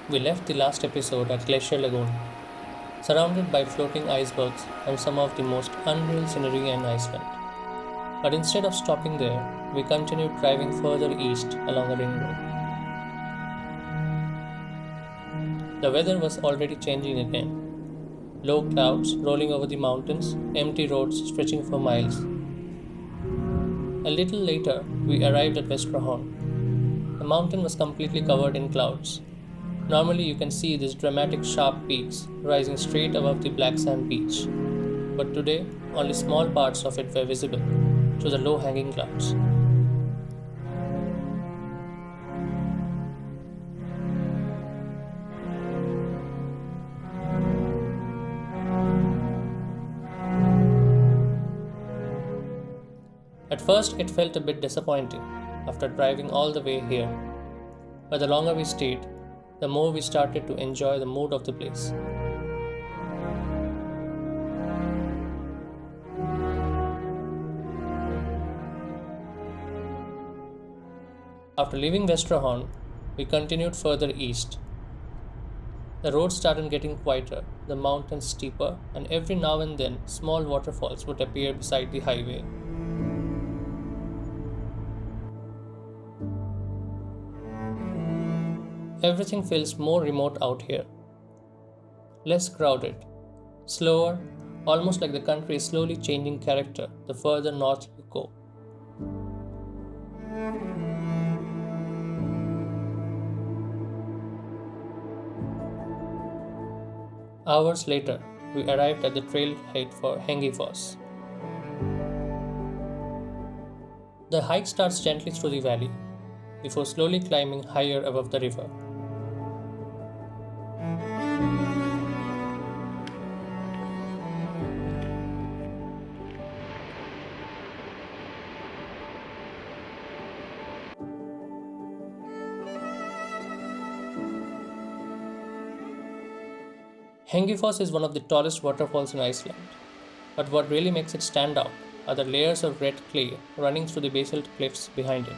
We left the last episode at Glacier Lagoon, surrounded by floating icebergs and some of the most unreal scenery in Iceland. But instead of stopping there, we continued driving further east along the ring road. The weather was already changing again. Low clouds rolling over the mountains, empty roads stretching for miles. A little later, we arrived at Vestrahorn. The mountain was completely covered in clouds. Normally, you can see these dramatic sharp peaks rising straight above the black sand beach. But today, only small parts of it were visible through the low hanging clouds. At first, it felt a bit disappointing after driving all the way here, but the longer we stayed, the more we started to enjoy the mood of the place. After leaving Vestrahorn, we continued further east. The road started getting quieter, the mountains steeper, and every now and then small waterfalls would appear beside the highway. Everything feels more remote out here. Less crowded, slower, almost like the country is slowly changing character the further north you go. Hours later, we arrived at the trailhead for Hengifoss. The hike starts gently through the valley before slowly climbing higher above the river. Hengifoss is one of the tallest waterfalls in Iceland, but what really makes it stand out are the layers of red clay running through the basalt cliffs behind it.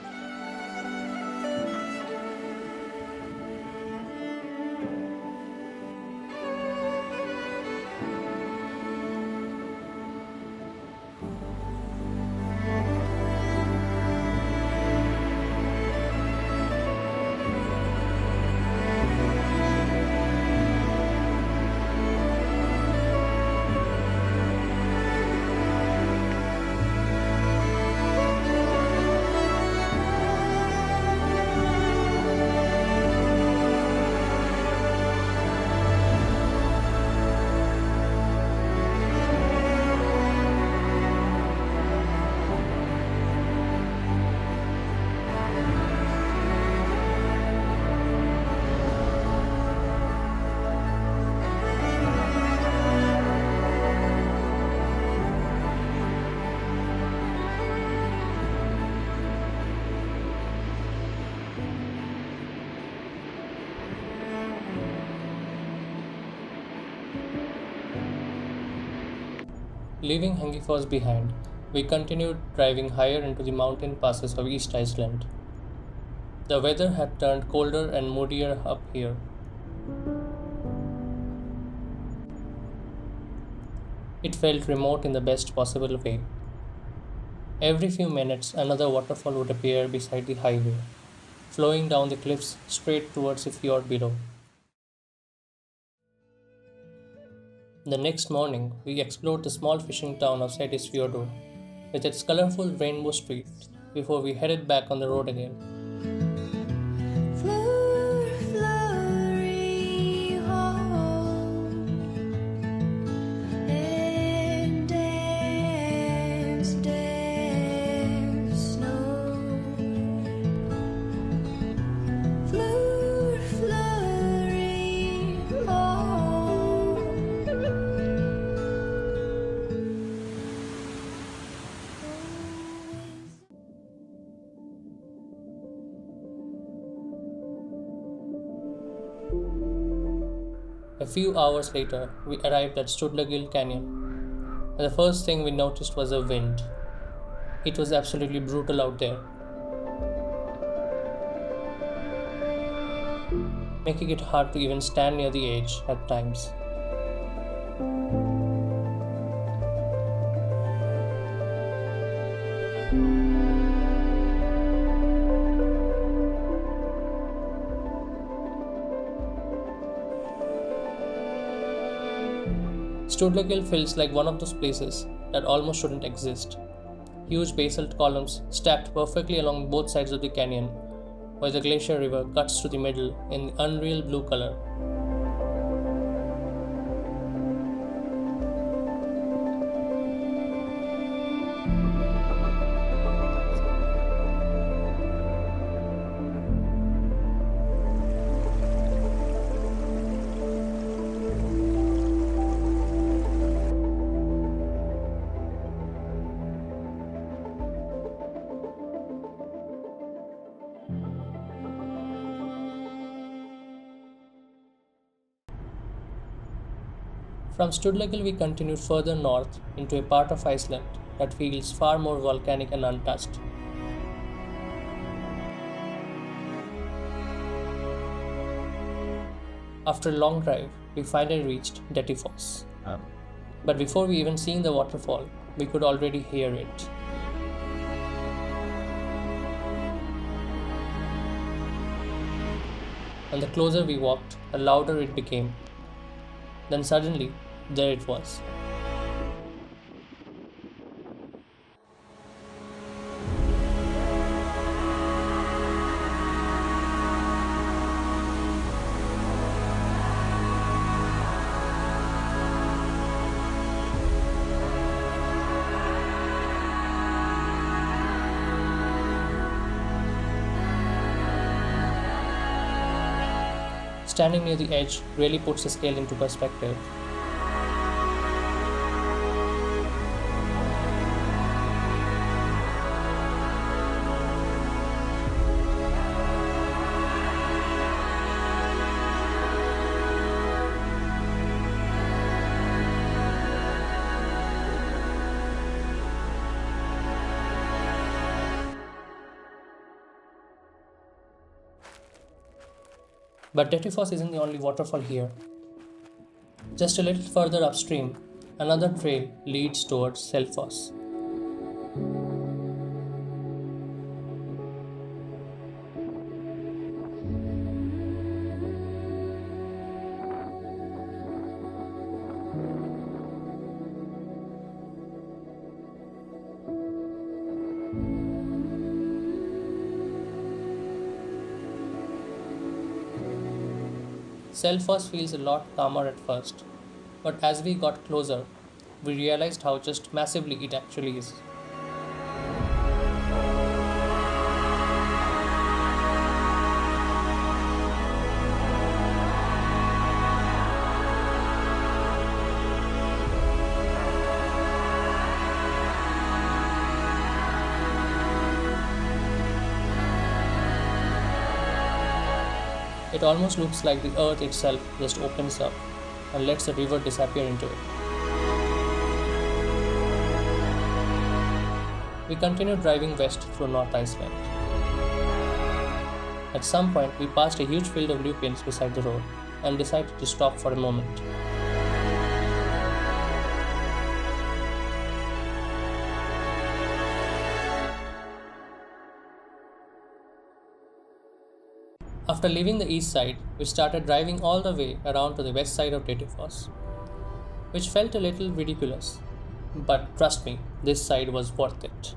Leaving Hengifoss behind, we continued driving higher into the mountain passes of East Iceland. The weather had turned colder and moodier up here. It felt remote in the best possible way. Every few minutes, another waterfall would appear beside the highway, flowing down the cliffs straight towards the fjord below. The next morning, we explored the small fishing town of Seyðisfjörður with its colorful rainbow street before we headed back on the road again. A few hours later, we arrived at Studlagill Canyon, and the first thing we noticed was the wind. It was absolutely brutal out there. making it hard to even stand near the edge at times. Studley feels like one of those places that almost shouldn't exist. Huge basalt columns stacked perfectly along both sides of the canyon, while the glacier river cuts through the middle in unreal blue color. From Studlagil, we continued further north into a part of Iceland that feels far more volcanic and untouched. After a long drive, we finally reached Dettifoss. But before we even seen the waterfall, we could already hear it. And the closer we walked, the louder it became. Then suddenly, there it was. Standing near the edge really puts the scale into perspective. But Dettifoss isn't the only waterfall here. Just a little further upstream, another trail leads towards Selfoss. Selfoss feels a lot calmer at first, but as we got closer, we realized how just massively it actually is. It almost looks like the earth itself just opens up and lets the river disappear into it. We continued driving west through North Iceland. At some point, we passed a huge field of lupins beside the road and decided to stop for a moment. After leaving the east side, we started driving all the way around to the west side of Dettifoss, which felt a little ridiculous, but trust me, this side was worth it.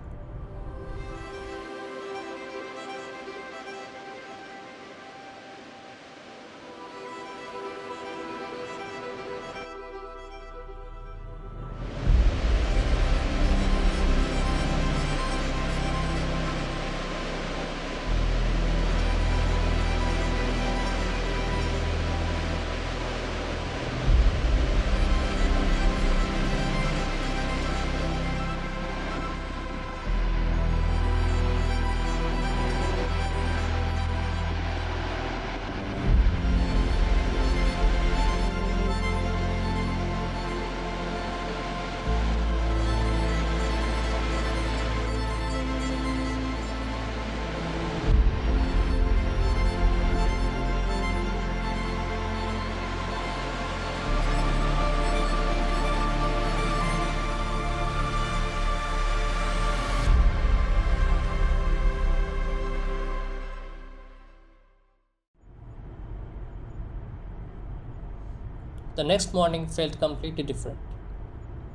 The next morning felt completely different.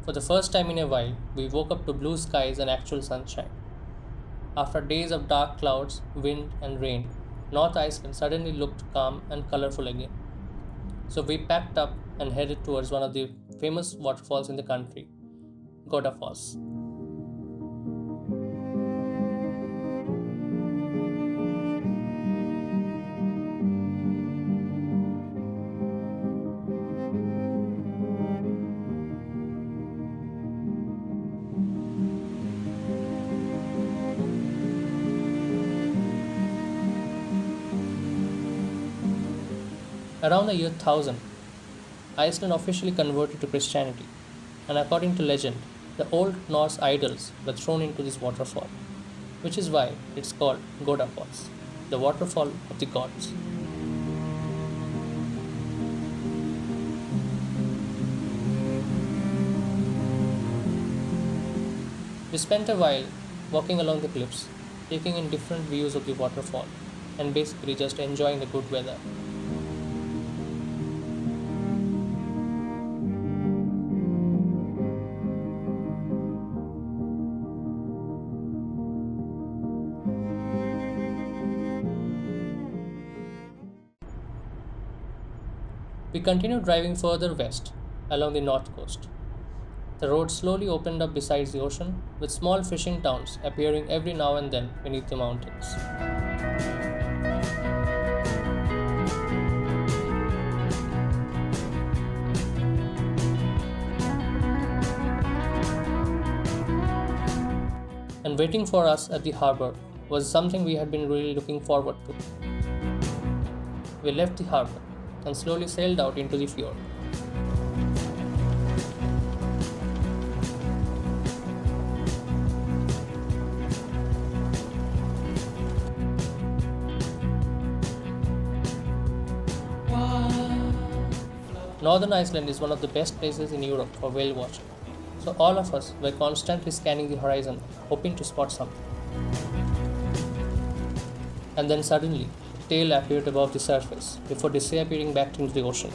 For the first time in a while, we woke up to blue skies and actual sunshine. After days of dark clouds, wind, and rain, North Iceland suddenly looked calm and colorful again. So we packed up and headed towards one of the famous waterfalls in the country, Godafoss. Around the year 1000, Iceland officially converted to Christianity, and according to legend, the old Norse idols were thrown into this waterfall, which is why it's called Godafoss, the waterfall of the gods. We spent a while walking along the cliffs, taking in different views of the waterfall, and basically just enjoying the good weather. We continued driving further west along the north coast. The road slowly opened up beside the ocean, with small fishing towns appearing every now and then beneath the mountains. And waiting for us at the harbor was something we had been really looking forward to. We left the harbor and slowly sailed out into the fjord. Northern Iceland is one of the best places in Europe for whale watching, so all of us were constantly scanning the horizon, hoping to spot something. And then suddenly, a tail appeared above the surface before disappearing back into the ocean.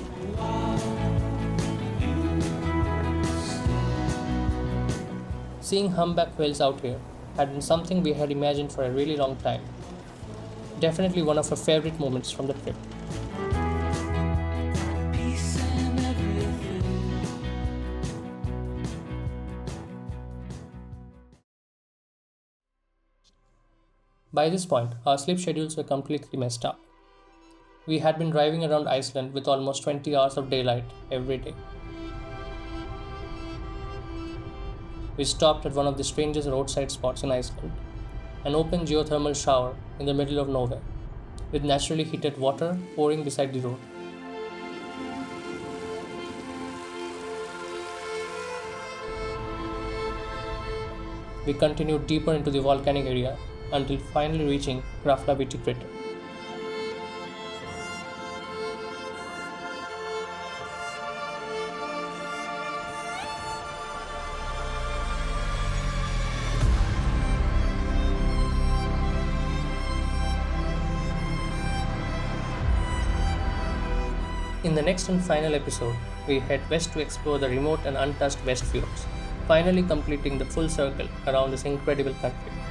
Seeing humpback whales out here had been something we had imagined for a really long time. Definitely one of our favorite moments from the trip. By this point, our sleep schedules were completely messed up. We had been driving around Iceland with almost 20 hours of daylight every day. We stopped at one of the strangest roadside spots in Iceland, an open geothermal shower in the middle of nowhere, with naturally heated water pouring beside the road. We continued deeper into the volcanic area until finally reaching Graflaviti crater. In the next and final episode, we head west to explore the remote and untouched West Fjords, finally completing the full circle around this incredible country.